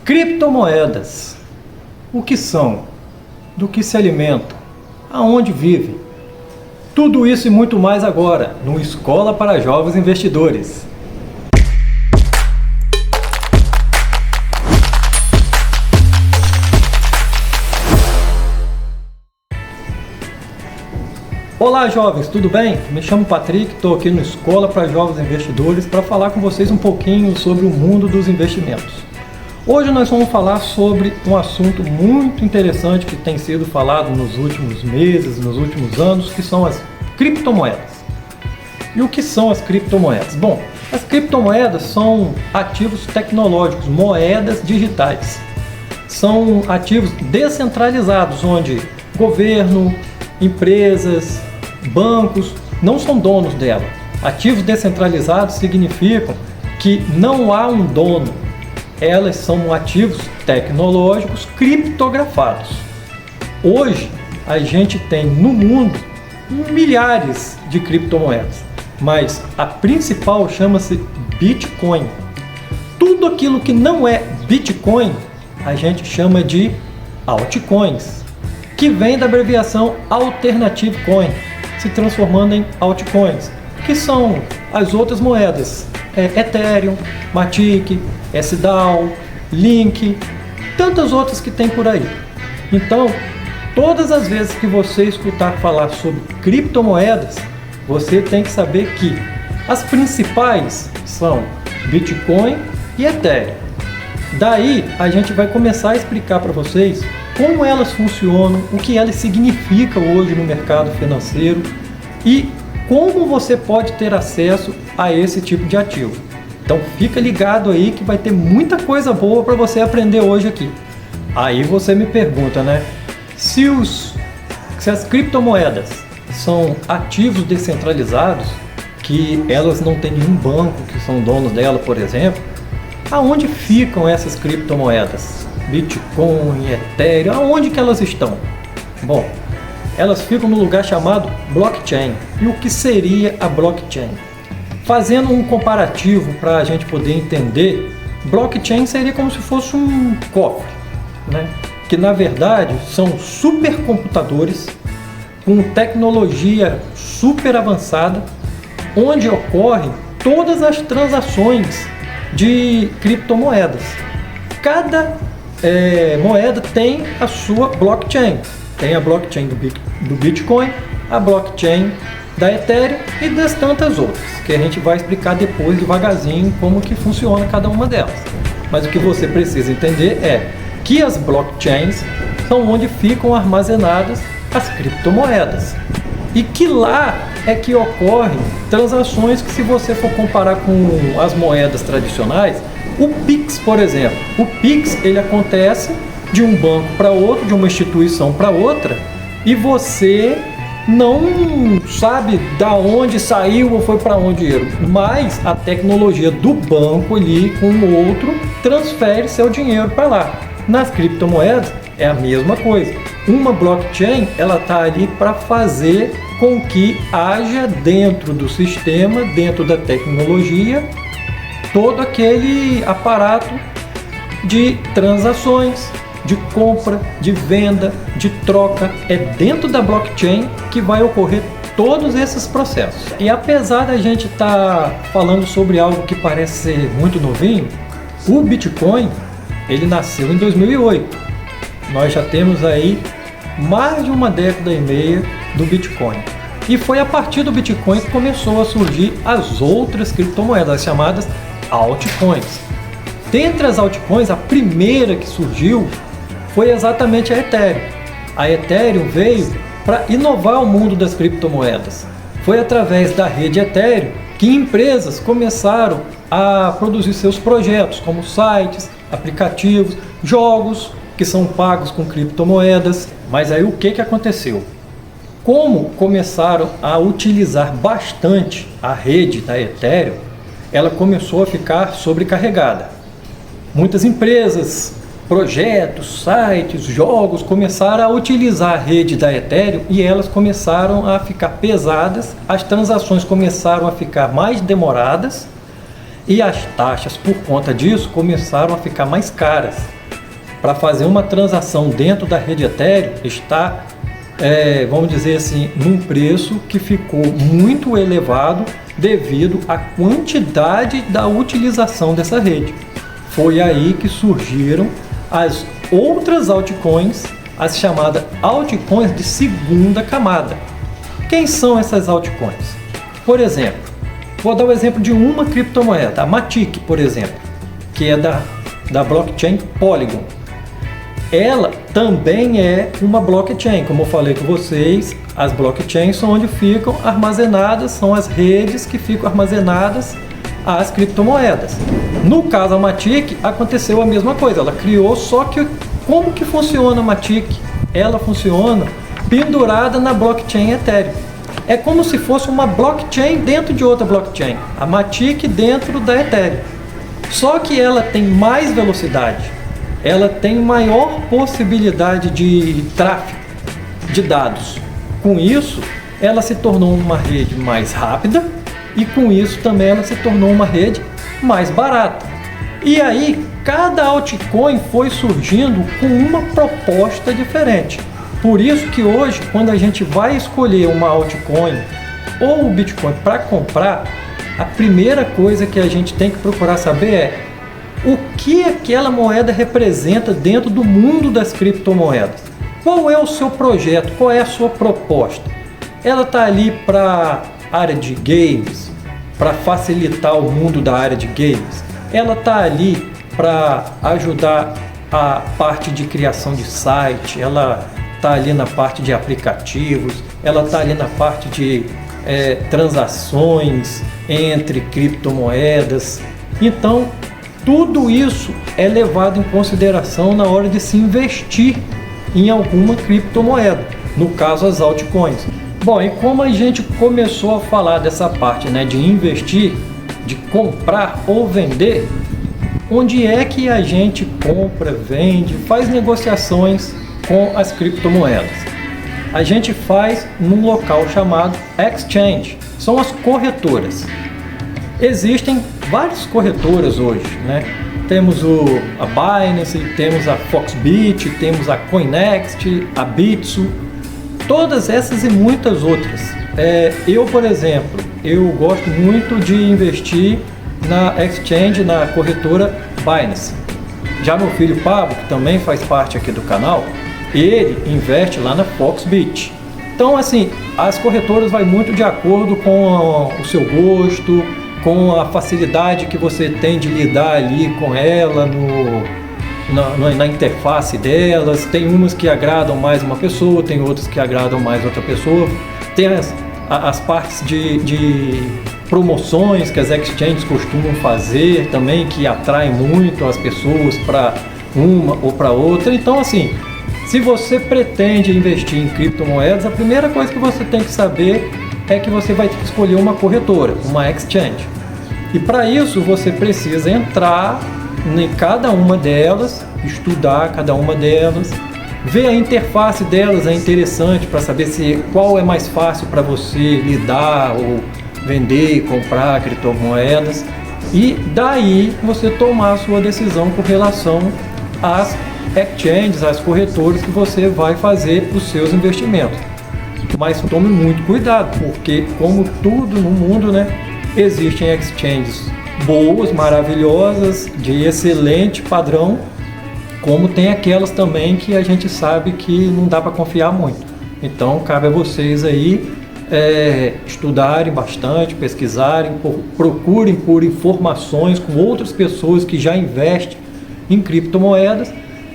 Criptomoedas. O que são? Do que se alimentam? Aonde vivem? Tudo isso e muito mais agora, no Escola para Jovens Investidores. Olá jovens, tudo bem? Me chamo Patrick, estou aqui no Escola para Jovens Investidores para falar com vocês um pouquinho sobre o mundo dos investimentos. Hoje nós vamos falar sobre um assunto muito interessante que tem sido falado nos últimos meses, nos últimos anos, que são as criptomoedas. E o que são as criptomoedas? Bom, as criptomoedas são ativos tecnológicos, moedas digitais. São ativos descentralizados, onde governo, empresas, bancos não são donos dela. Ativos descentralizados significam que não há um dono. Elas são ativos tecnológicos criptografados. Hoje a gente tem no mundo milhares de criptomoedas, mas a principal chama-se Bitcoin. Tudo aquilo que não é Bitcoin a gente chama de altcoins, que vem da abreviação Alternative Coin, se transformando em altcoins, que são as outras moedas, Ethereum, Matic, SDAO, Link, tantas outras que tem por aí. Então, todas as vezes que você escutar falar sobre criptomoedas, você tem que saber que as principais são Bitcoin e Ethereum. Daí a gente vai começar a explicar para vocês como elas funcionam, o que elas significam hoje no mercado financeiro e como você pode ter acesso a esse tipo de ativo. Então fica ligado aí que vai ter muita coisa boa para você aprender hoje aqui. Aí você me pergunta, né? Se as criptomoedas são ativos descentralizados, que elas não têm nenhum banco que são donos dela, por exemplo, aonde ficam essas criptomoedas? Bitcoin, Ethereum, aonde que elas estão? Bom, elas ficam no lugar chamado blockchain. E o que seria a blockchain? Fazendo um comparativo para a gente poder entender, blockchain seria como se fosse um cofre, né? Que na verdade são supercomputadores com tecnologia super avançada, onde ocorrem todas as transações de criptomoedas. Cada moeda tem a sua blockchain. Tem a blockchain do Bitcoin, a blockchain da Ethereum e das tantas outras, que a gente vai explicar depois devagarzinho como que funciona cada uma delas. Mas o que você precisa entender é que as blockchains são onde ficam armazenadas as criptomoedas. E que lá é que ocorrem transações que, se você for comparar com as moedas tradicionais, o Pix, por exemplo. O Pix, ele acontece de um banco para outro, de uma instituição para outra, e você não sabe da onde saiu ou foi para onde dinheiro, mas a tecnologia do banco ali com o outro transfere seu dinheiro para lá. Nas criptomoedas é a mesma coisa. Uma blockchain, ela está ali para fazer com que haja dentro do sistema, dentro da tecnologia, todo aquele aparato de transações, de compra, de venda, de troca. É dentro da blockchain que vai ocorrer todos esses processos. E apesar da gente estar falando sobre algo que parece ser muito novinho, o Bitcoin, ele nasceu em 2008. Nós já temos aí mais de uma década e meia do Bitcoin. E foi a partir do Bitcoin que começou a surgir as outras criptomoedas, chamadas altcoins. Dentre as altcoins, a primeira que surgiu foi exatamente a Ethereum. A Ethereum veio para inovar o mundo das criptomoedas. Foi através da rede Ethereum que empresas começaram a produzir seus projetos, como sites, aplicativos, jogos que são pagos com criptomoedas. Mas aí o que aconteceu? Como começaram a utilizar bastante a rede da Ethereum, ela começou a ficar sobrecarregada. Muitas empresas, projetos, sites, jogos começaram a utilizar a rede da Ethereum e elas começaram a ficar pesadas, as transações começaram a ficar mais demoradas E as taxas, por conta disso, começaram a ficar mais caras. Para fazer uma transação dentro da rede Ethereum, está, vamos dizer assim, num preço que ficou muito elevado devido à quantidade da utilização dessa rede. Foi aí que surgiram as outras altcoins, as chamadas altcoins de segunda camada. Quem são essas altcoins? Por exemplo, vou dar o exemplo de uma criptomoeda, a Matic, por exemplo, que é da blockchain Polygon. Ela também é uma blockchain, como eu falei com vocês, as blockchains são onde ficam armazenadas, são as redes que ficam armazenadas as criptomoedas. No caso a Matic aconteceu a mesma coisa, ela criou, só que como que funciona a Matic? Ela funciona pendurada na blockchain Ethereum. É como se fosse uma blockchain dentro de outra blockchain, a Matic dentro da Ethereum. Só que ela tem mais velocidade, ela tem maior possibilidade de tráfego de dados. Com isso, ela se tornou uma rede mais rápida e com isso também ela se tornou uma rede mais barata. E aí, cada altcoin foi surgindo com uma proposta diferente. Por isso que hoje, quando a gente vai escolher uma altcoin ou o Bitcoin para comprar, a primeira coisa que a gente tem que procurar saber é o que aquela moeda representa dentro do mundo das criptomoedas. Qual é o seu projeto? Qual é a sua proposta? Ela está ali para a área de games, para facilitar o mundo da área de games. Ela está ali para ajudar a parte de criação de site, ela está ali na parte de aplicativos, ela está ali na parte de transações entre criptomoedas. Então, tudo isso é levado em consideração na hora de se investir em alguma criptomoeda, no caso as altcoins. Bom, e como a gente começou a falar dessa parte, de investir, de comprar ou vender, onde é que a gente compra, vende, faz negociações com as criptomoedas? A gente faz num local chamado exchange, são as corretoras. Existem várias corretoras hoje, Temos a Binance, temos a Foxbit, temos a Coinext, a Bitso, todas essas e muitas outras. Eu, por exemplo, eu gosto muito de investir na exchange, na corretora Binance. Já meu filho Pablo, que também faz parte aqui do canal, ele investe lá na Foxbit. Então, assim, as corretoras vai muito de acordo com o seu gosto, com a facilidade que você tem de lidar ali com ela na interface delas. Tem umas que agradam mais uma pessoa, tem outras que agradam mais outra pessoa. Tem as partes de promoções que as exchanges costumam fazer também, que atraem muito as pessoas para uma ou para outra. Então, assim, se você pretende investir em criptomoedas, a primeira coisa que você tem que saber é que você vai ter que escolher uma corretora, uma exchange. E para isso você precisa entrar em cada uma delas, estudar cada uma delas, ver a interface delas, é interessante para saber qual é mais fácil para você lidar ou vender e comprar criptomoedas. E daí você tomar a sua decisão com relação às exchanges, às corretoras que você vai fazer os seus investimentos. Mas tome muito cuidado, porque como tudo no mundo, existem exchanges boas, maravilhosas, de excelente padrão, como tem aquelas também que a gente sabe que não dá para confiar muito. Então cabe a vocês aí estudarem bastante, pesquisarem, procurem por informações com outras pessoas que já investem em criptomoedas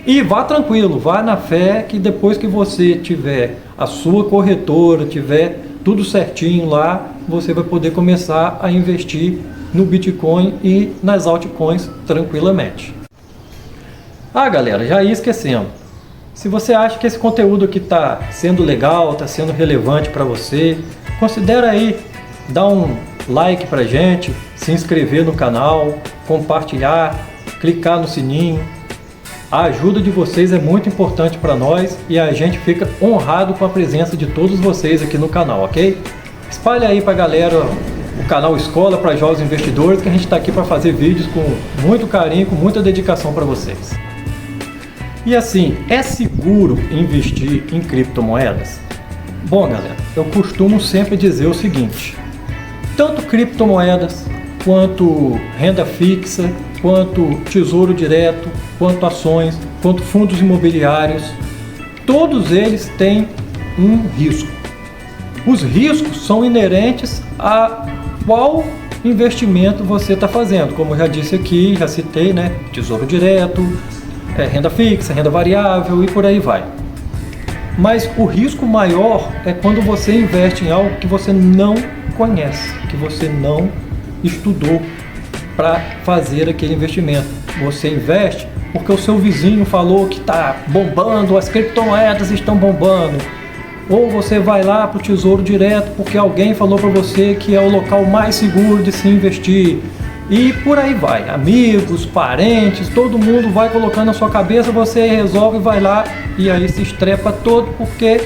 e vá tranquilo, vá na fé que depois que você tiver a sua corretora, tiver tudo certinho lá, você vai poder começar a investir no Bitcoin e nas altcoins tranquilamente. Galera, já ia esquecendo. Se você acha que esse conteúdo aqui está sendo legal, está sendo relevante para você, considera aí dar um like pra gente, se inscrever no canal, compartilhar, clicar no sininho. A ajuda de vocês é muito importante para nós e a gente fica honrado com a presença de todos vocês aqui no canal, ok? Espalha aí pra galera o canal Escola para Jovens Investidores, que a gente está aqui para fazer vídeos com muito carinho, com muita dedicação para vocês. E assim, é seguro investir em criptomoedas? Bom, galera, eu costumo sempre dizer o seguinte: tanto criptomoedas, quanto renda fixa, quanto tesouro direto, quanto ações, quanto fundos imobiliários, todos eles têm um risco. Os riscos são inerentes a qual investimento você está fazendo. Como eu já disse aqui, já citei, né? Tesouro direto, renda fixa, renda variável e por aí vai. Mas o risco maior é quando você investe em algo que você não conhece, que você não estudou para fazer aquele investimento. Você investe porque o seu vizinho falou que está bombando, as criptomoedas estão bombando. Ou você vai lá para o Tesouro Direto porque alguém falou para você que é o local mais seguro de se investir. E por aí vai, amigos, parentes, todo mundo vai colocando na sua cabeça, você resolve, vai lá e aí se estrepa todo porque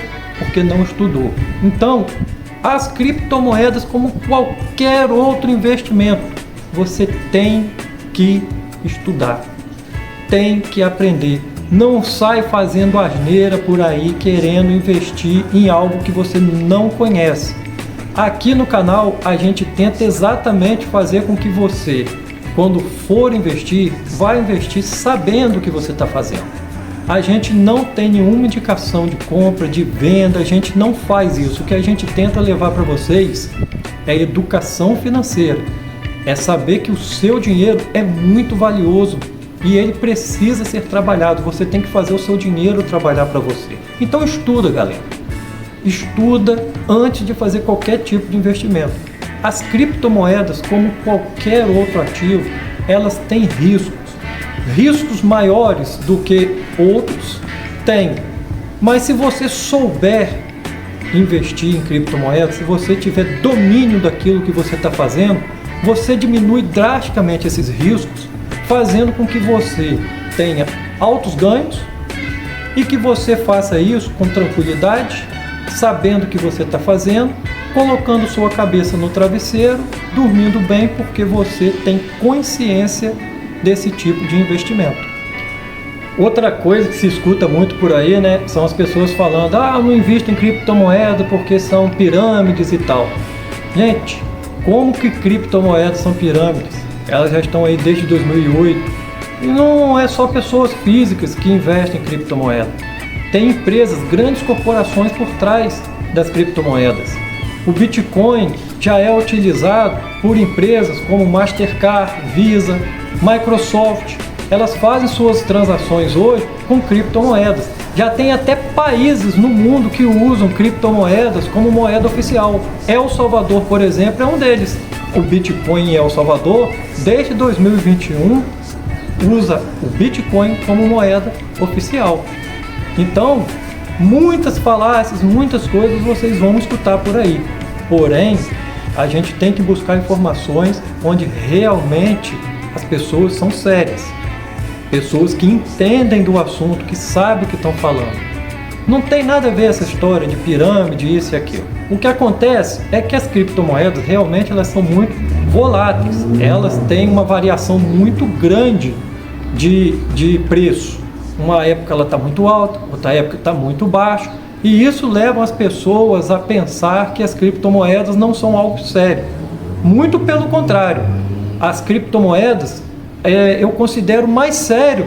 não estudou. Então, as criptomoedas, como qualquer outro investimento, você tem que estudar, tem que aprender. Não sai fazendo asneira por aí querendo investir em algo que você não conhece. Aqui no canal a gente tenta exatamente fazer com que você, quando for investir, vá investir sabendo o que você está fazendo. A gente não tem nenhuma indicação de compra, de venda, a gente não faz isso. O que a gente tenta levar para vocês é educação financeira. É saber que o seu dinheiro é muito valioso e ele precisa ser trabalhado. Você tem que fazer o seu dinheiro trabalhar para você. Então estuda, galera. Estuda antes de fazer qualquer tipo de investimento. As criptomoedas, como qualquer outro ativo, elas têm riscos. Riscos maiores do que outros tem. Mas se você souber investir em criptomoedas, se você tiver domínio daquilo que você está fazendo, você diminui drasticamente esses riscos, fazendo com que você tenha altos ganhos e que você faça isso com tranquilidade, sabendo o que você está fazendo, colocando sua cabeça no travesseiro, dormindo bem, porque você tem consciência desse tipo de investimento. Outra coisa que se escuta muito por aí, né, são as pessoas falando: não invisto em criptomoeda porque são pirâmides e tal. Gente, como que criptomoedas são pirâmides? Elas já estão aí desde 2008 e não é só pessoas físicas que investem em criptomoedas. Tem empresas, grandes corporações por trás das criptomoedas. O Bitcoin já é utilizado por empresas como Mastercard, Visa, Microsoft. Elas fazem suas transações hoje com criptomoedas. Já tem até países no mundo que usam criptomoedas como moeda oficial. El Salvador, por exemplo, é um deles. O Bitcoin em El Salvador, desde 2021, usa o Bitcoin como moeda oficial. Então, muitas falácias, muitas coisas vocês vão escutar por aí. Porém, a gente tem que buscar informações onde realmente as pessoas são sérias. Pessoas que entendem do assunto, que sabem o que estão falando. Não tem nada a ver essa história de pirâmide, isso e aquilo. O que acontece é que as criptomoedas realmente elas são muito voláteis. Elas têm uma variação muito grande de preço. Uma época ela está muito alta, outra época está muito baixa. E isso leva as pessoas a pensar que as criptomoedas não são algo sério. Muito pelo contrário. As criptomoedas eu considero mais sério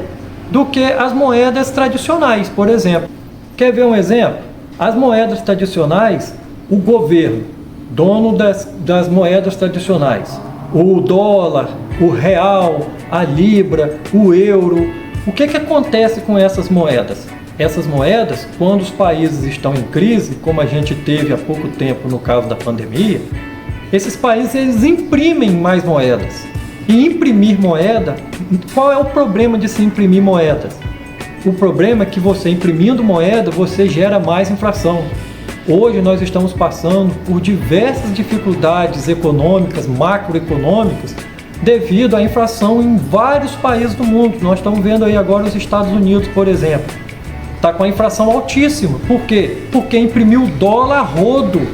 do que as moedas tradicionais, por exemplo. Quer ver um exemplo? As moedas tradicionais, o governo, dono das moedas tradicionais, o dólar, o real, a libra, o euro. O que acontece com essas moedas? Essas moedas, quando os países estão em crise, como a gente teve há pouco tempo no caso da pandemia, esses países eles imprimem mais moedas. E imprimir moeda, qual é o problema de se imprimir moedas? O problema é que você imprimindo moeda, você gera mais inflação. Hoje nós estamos passando por diversas dificuldades econômicas, macroeconômicas, devido à inflação em vários países do mundo. Nós estamos vendo aí agora os Estados Unidos, por exemplo. Está com a inflação altíssima. Por quê? Porque imprimiu dólar a rodo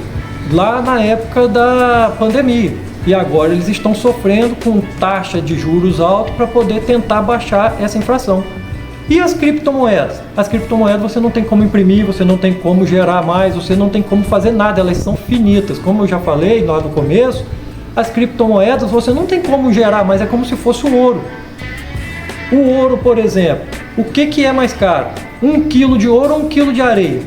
lá na época da pandemia. E agora eles estão sofrendo com taxa de juros alta para poder tentar baixar essa inflação. E as criptomoedas? As criptomoedas você não tem como imprimir, você não tem como gerar mais, você não tem como fazer nada, elas são finitas. Como eu já falei lá no começo, as criptomoedas você não tem como gerar mais, é como se fosse o ouro. O ouro, por exemplo, o que é mais caro? 1 quilo de ouro ou 1 quilo de areia?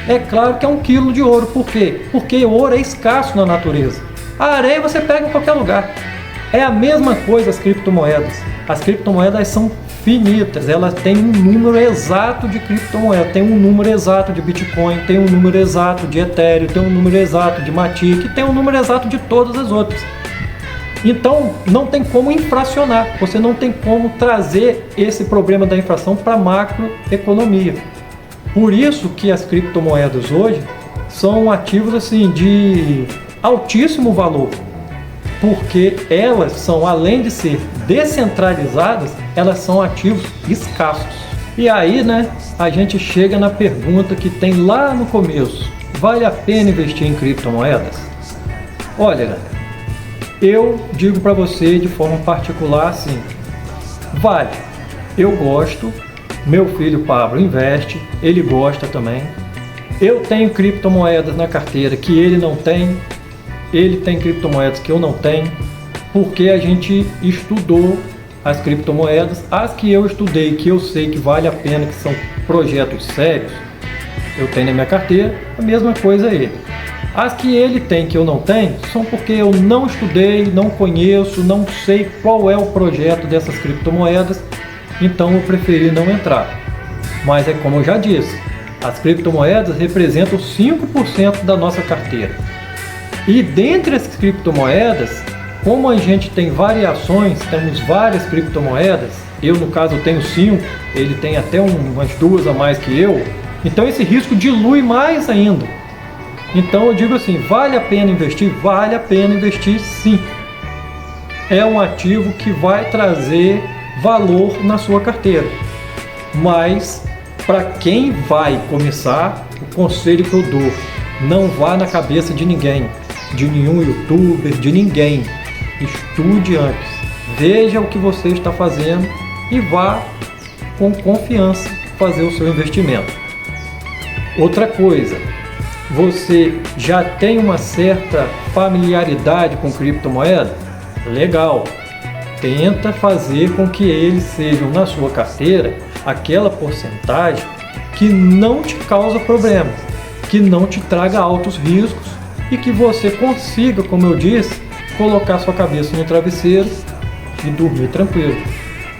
É claro que é 1 quilo de ouro. Por quê? Porque o ouro é escasso na natureza. A areia você pega em qualquer lugar. É a mesma coisa as criptomoedas. As criptomoedas são finitas, elas têm um número exato de criptomoedas, tem um número exato de Bitcoin, tem um número exato de Ethereum, tem um número exato de Matic, tem um número exato de todas as outras. Então não tem como inflacionar, você não tem como trazer esse problema da inflação para a macroeconomia. Por isso que as criptomoedas hoje são ativos assim de altíssimo valor, porque elas são, além de ser descentralizadas, elas são ativos escassos. E aí, a gente chega na pergunta que tem lá no começo: vale a pena investir em criptomoedas? Olha, galera, eu digo para você de forma particular assim, vale. Eu gosto, meu filho Pablo investe, ele gosta também. Eu tenho criptomoedas na carteira que ele não tem. Ele tem criptomoedas que eu não tenho, porque a gente estudou as criptomoedas, as que eu estudei, que eu sei que vale a pena, que são projetos sérios, eu tenho na minha carteira, a mesma coisa ele. As que ele tem que eu não tenho, são porque eu não estudei, não conheço, não sei qual é o projeto dessas criptomoedas, então eu preferi não entrar. Mas é como eu já disse, as criptomoedas representam 5% da nossa carteira. E dentre as criptomoedas, como a gente tem variações, temos várias criptomoedas, eu no caso tenho 5, ele tem até umas 2 a mais que eu, então esse risco dilui mais ainda. Então eu digo assim, vale a pena investir? Vale a pena investir sim. É um ativo que vai trazer valor na sua carteira. Mas para quem vai começar, o conselho que eu dou, não vá na cabeça de ninguém, de nenhum youtuber, de ninguém. Estude antes, veja o que você está fazendo e vá com confiança fazer o seu investimento. Outra coisa, você já tem uma certa familiaridade com criptomoeda? Legal, tenta fazer com que eles sejam na sua carteira aquela porcentagem que não te causa problemas, que não te traga altos riscos e que você consiga, como eu disse, colocar sua cabeça no travesseiro e dormir tranquilo.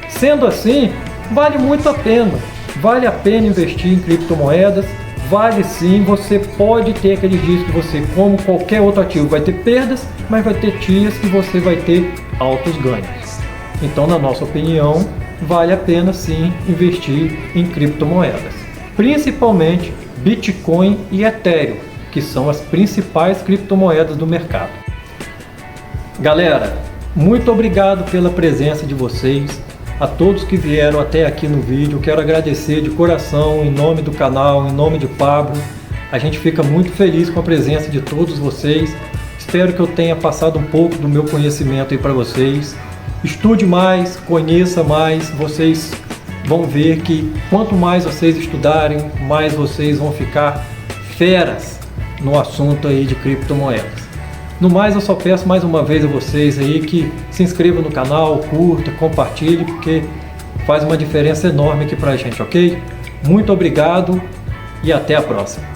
Sendo assim, vale muito a pena. Vale a pena investir em criptomoedas. Vale sim, você pode ter aqueles dias que você, como qualquer outro ativo, vai ter perdas, mas vai ter dias que você vai ter altos ganhos. Então, na nossa opinião, vale a pena sim investir em criptomoedas. Principalmente Bitcoin e Ethereum, que são as principais criptomoedas do mercado. Galera, muito obrigado pela presença de vocês, a todos que vieram até aqui no vídeo. Quero agradecer de coração, em nome do canal, em nome de Pablo. A gente fica muito feliz com a presença de todos vocês. Espero que eu tenha passado um pouco do meu conhecimento aí para vocês. Estude mais, conheça mais, vocês vão ver que quanto mais vocês estudarem, mais vocês vão ficar feras no assunto aí de criptomoedas. No mais, eu só peço mais uma vez a vocês aí que se inscrevam no canal, curta, compartilhe, porque faz uma diferença enorme aqui pra gente, ok? Muito obrigado e até a próxima.